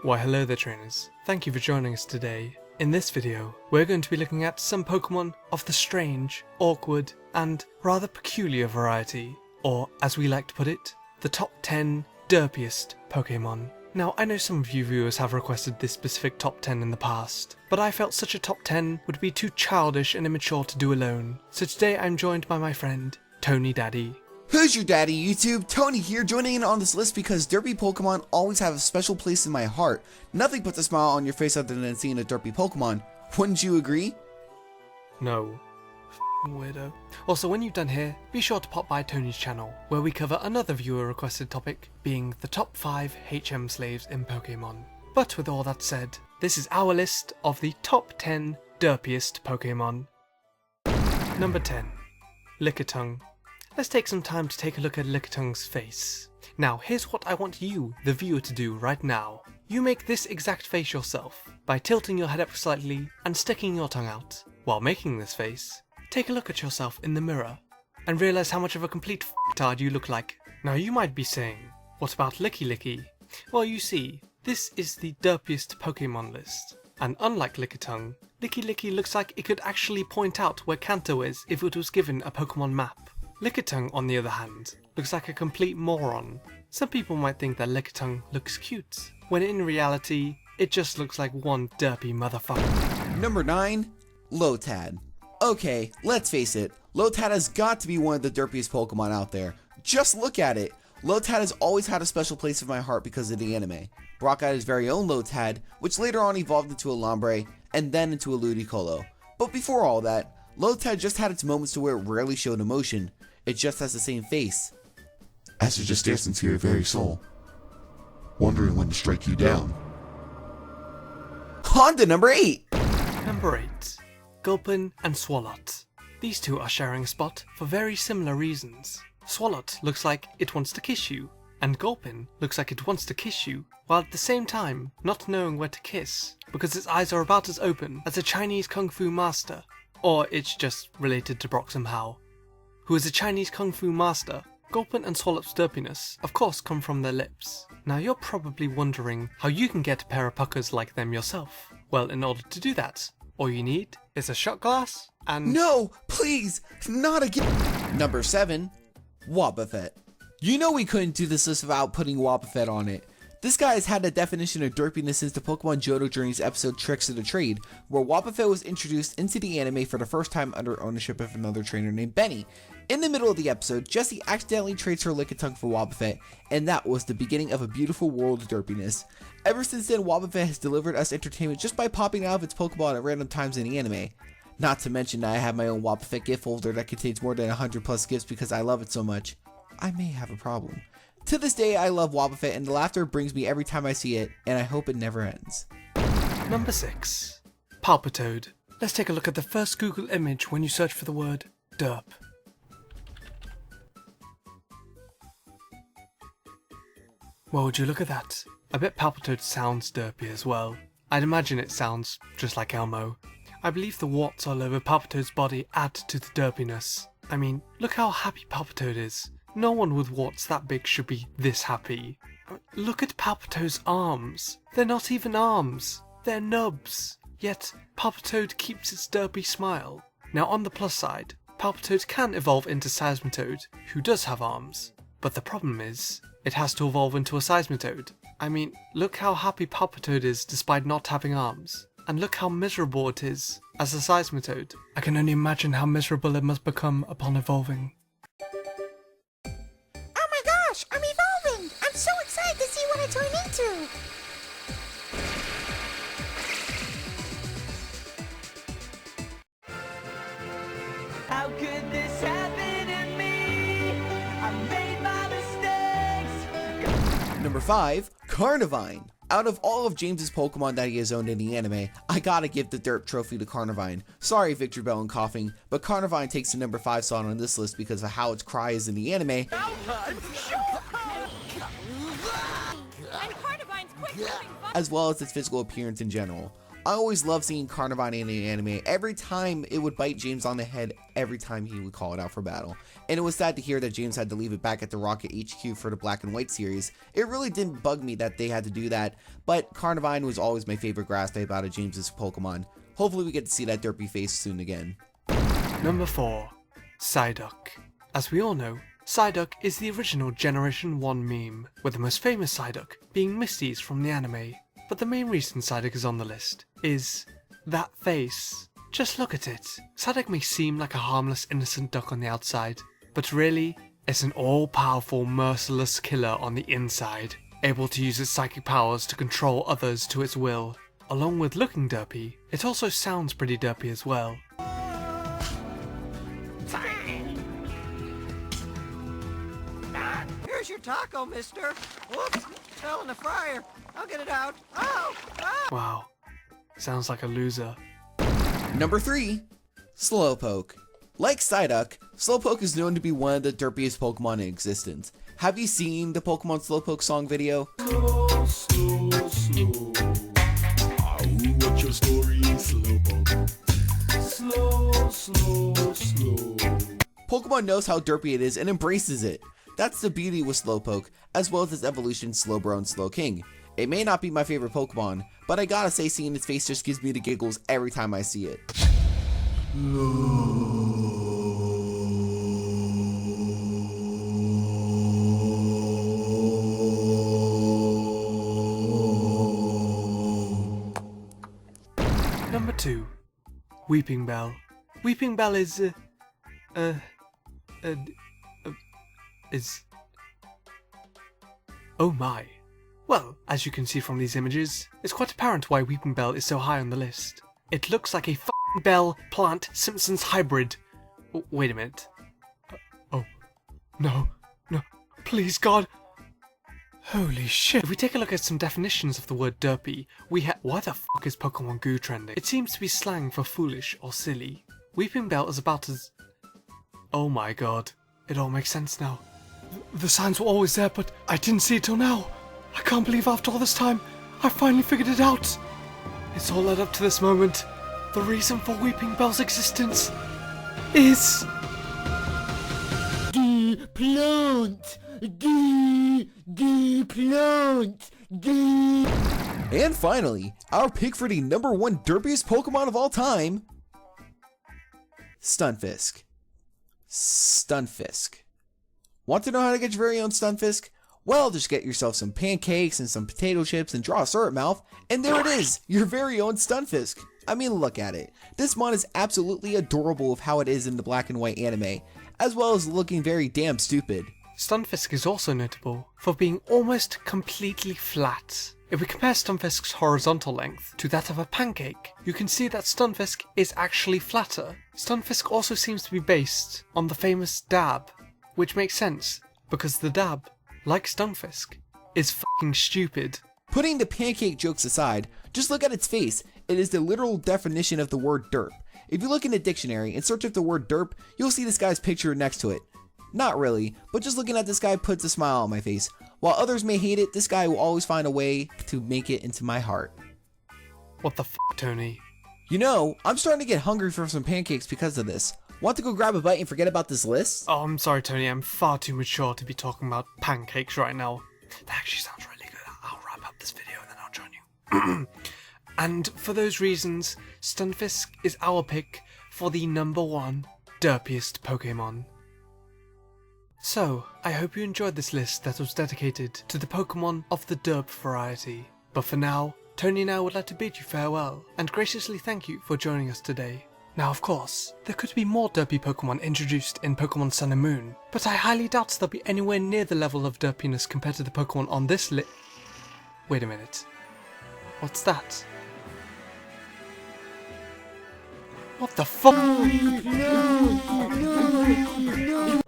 Why hello there trainers, thank you for joining us today. In this video, we're going to be looking at some Pokemon of the strange, awkward, and rather peculiar variety, or as we like to put it, the top 10 derpiest Pokemon. Now I know some of you viewers have requested this specific top 10 in the past, but I felt such a top 10 would be too childish and immature to do alone, so today I'm joined by my friend, Tony Daddi. Who's your daddy, YouTube? Tony here, joining in on this list because derpy Pokemon always have a special place in my heart. Nothing puts a smile on your face other than seeing a derpy Pokemon. Wouldn't you agree? No. F***ing weirdo. Also, when you've done here, be sure to pop by Tony's channel, where we cover another viewer requested topic, being the top 5 HM slaves in Pokemon. But with all that said, this is our list of the top 10 derpiest Pokemon. Number 10. Lickitung. Let's take some time to take a look at Lickitung's face. Now here's what I want you, the viewer, to do right now. You make this exact face yourself, by tilting your head up slightly and sticking your tongue out. While making this face, take a look at yourself in the mirror, and realise how much of a complete f***tard you look like. Now you might be saying, what about Licky Licky? Well, you see, this is the derpiest Pokemon list, and unlike Lickitung, Licky Licky looks like it could actually point out where Kanto is if it was given a Pokemon map. Lickitung, on the other hand, looks like a complete moron. Some people might think that Lickitung looks cute, when in reality, it just looks like one derpy motherfucker. Number 9. Lotad. Okay, let's face it, Lotad has got to be one of the derpiest Pokemon out there. Just look at it. Lotad has always had a special place in my heart because of the anime. Brock had his very own Lotad, which later on evolved into a Lombre, and then into a Ludicolo. But before all that, Lotad just had its moments to where it rarely showed emotion. It just has the same face. As it just stares into your very soul, wondering when to strike you down. On to number 8! Number 8. Gulpin and Swalot. These two are sharing a spot for very similar reasons. Swalot looks like it wants to kiss you, and Gulpin looks like it wants to kiss you, while at the same time not knowing where to kiss, because its eyes are about as open as a Chinese Kung Fu master. Or it's just related to Brock somehow. Who is a Chinese Kung Fu master, Gulpin and Swalot's derpiness of course come from their lips. Now you're probably wondering how you can get a pair of puckers like them yourself. Well, in order to do that, all you need is a shot glass and... No! Please! Not again! Number 7. Wobbuffet. You know we couldn't do this list without putting Wobbuffet on it. This guy has had a definition of derpiness since the Pokemon Johto Journeys episode Tricks of the Trade, where Wobbuffet was introduced into the anime for the first time under ownership of another trainer named Benny. In the middle of the episode, Jessie accidentally trades her Lickitung for Wobbuffet, and that was the beginning of a beautiful world of derpiness. Ever since then, Wobbuffet has delivered us entertainment just by popping out of its Pokeball at random times in the anime. Not to mention that I have my own Wobbuffet gift folder that contains more than 100 plus gifts because I love it so much. I may have a problem. To this day, I love Wobbuffet, and the laughter brings me every time I see it, and I hope it never ends. Number 6. Palpitoad. Let's take a look at the first Google image when you search for the word derp. Well, would you look at that? I bet Palpitoad sounds derpy as well. I'd imagine it sounds just like Elmo. I believe the warts all over Palpitoad's body add to the derpiness. I mean, look how happy Palpitoad is. No one with warts that big should be this happy. Look at Palpitoad's arms. They're not even arms. They're nubs. Yet, Palpitoad keeps its derpy smile. Now on the plus side, Palpitoad can evolve into Seismitoad, who does have arms. But the problem is, it has to evolve into a Seismitoad. I mean, look how happy Palpitoad is despite not having arms. And look how miserable it is as a Seismitoad. I can only imagine how miserable it must become upon evolving. I'm evolving! I'm so excited to see what I turn into! How could this happen to me? I made my mistakes! Number 5. Karnavine. Out of all of James's Pokemon that he has owned in the anime, I gotta give the Derp trophy to Karnavine. Sorry, Victor Bell and coughing, but Karnavine takes the number 5 slot on this list because of how its cry is in the anime. As well as its physical appearance in general. I always loved seeing Karnavine in the anime. Every time it would bite James on the head, every time he would call it out for battle. And it was sad to hear that James had to leave it back at the Rocket HQ for the Black and White series. It really didn't bug me that they had to do that, but Karnavine was always my favorite grass type out of James's Pokemon. Hopefully we get to see that Derpy face soon again. Number 4. Psyduck. As we all know, Psyduck is the original Generation 1 meme, with the most famous Psyduck being Misty's from the anime. But the main reason Psyduck is on the list is that face. Just look at it. Psyduck may seem like a harmless innocent duck on the outside, but really, it's an all-powerful merciless killer on the inside, able to use its psychic powers to control others to its will. Along with looking derpy, it also sounds pretty derpy as well. Here's your taco, mister. Whoops, fell in the fryer. I'll get it out. Oh! Ah! Wow, sounds like a loser. Number 3. Slowpoke. Like Psyduck, Slowpoke is known to be one of the derpiest Pokemon in existence. Have you seen the Pokemon Slowpoke song video? Slow, slow, slow. What's your story, Slowpoke? Slow, slow, slow. Pokemon knows how derpy it is and embraces it. That's the beauty with Slowpoke, as well as its evolution Slowbro and Slowking. It may not be my favorite Pokemon, but I gotta say seeing its face just gives me the giggles every time I see it. Number 2. Weeping Bell. Weeping Bell is oh my. Well, as you can see from these images, it's quite apparent why Weeping Bell is so high on the list. It looks like a f***ing Bell Plant Simpsons hybrid. Wait a minute. Oh. No. No. Please, God. Holy shit. If we take a look at some definitions of the word derpy, why the fuck is Pokemon Goo trending? It seems to be slang for foolish or silly. Weeping Bell is about as... Oh my god. It all makes sense now. The signs were always there, but I didn't see it till now. I can't believe after all this time, I finally figured it out. It's all led up to this moment. The reason for Weeping Bell's existence is... The plant! The plant! And finally, our pick for the number 1 derpiest Pokemon of all time, Stunfisk. Stunfisk. Want to know how to get your very own Stunfisk? Well, just get yourself some pancakes and some potato chips and draw a syrup mouth, and there it is, your very own Stunfisk. I mean, look at it. This mon is absolutely adorable of how it is in the Black and White anime, as well as looking very damn stupid. Stunfisk is also notable for being almost completely flat. If we compare Stunfisk's horizontal length to that of a pancake, you can see that Stunfisk is actually flatter. Stunfisk also seems to be based on the famous dab, which makes sense, because the dab, like Stunfisk, is fucking stupid. Putting the pancake jokes aside, just look at its face. It is the literal definition of the word derp. If you look in the dictionary and search up the word derp, you'll see this guy's picture next to it. Not really, but just looking at this guy puts a smile on my face. While others may hate it, this guy will always find a way to make it into my heart. What the f***, Tony? You know, I'm starting to get hungry for some pancakes because of this. Want to go grab a bite and forget about this list? Oh, I'm sorry, Tony. I'm far too mature to be talking about pancakes right now. That actually sounds really good. I'll wrap up this video and then I'll join you. And for those reasons, Stunfisk is our pick for the number 1 derpiest Pokémon. So, I hope you enjoyed this list that was dedicated to the Pokemon of the Derp variety. But for now, Tony and I would like to bid you farewell, and graciously thank you for joining us today. Now of course, there could be more derpy Pokemon introduced in Pokemon Sun and Moon, but I highly doubt they'll be anywhere near the level of derpiness compared to the Pokemon on this list. Wait a minute. What's that? What the fuck?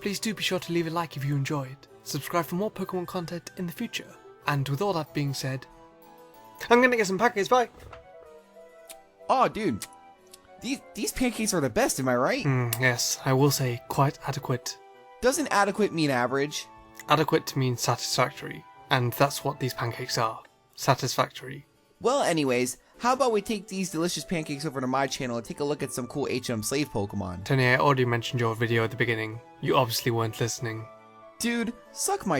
Please do be sure to leave a like if you enjoyed. Subscribe for more Pokemon content in the future. And with all that being said, I'm gonna get some pancakes, bye! Oh, dude. These pancakes are the best, am I right? Yes, I will say quite adequate. Doesn't adequate mean average? Adequate means satisfactory, and that's what these pancakes are. Satisfactory. Well, anyways, How about we take these delicious pancakes over to my channel and take a look at some cool HM slave Pokemon? Tony, I already mentioned your video at the beginning. You obviously weren't listening. Dude, suck my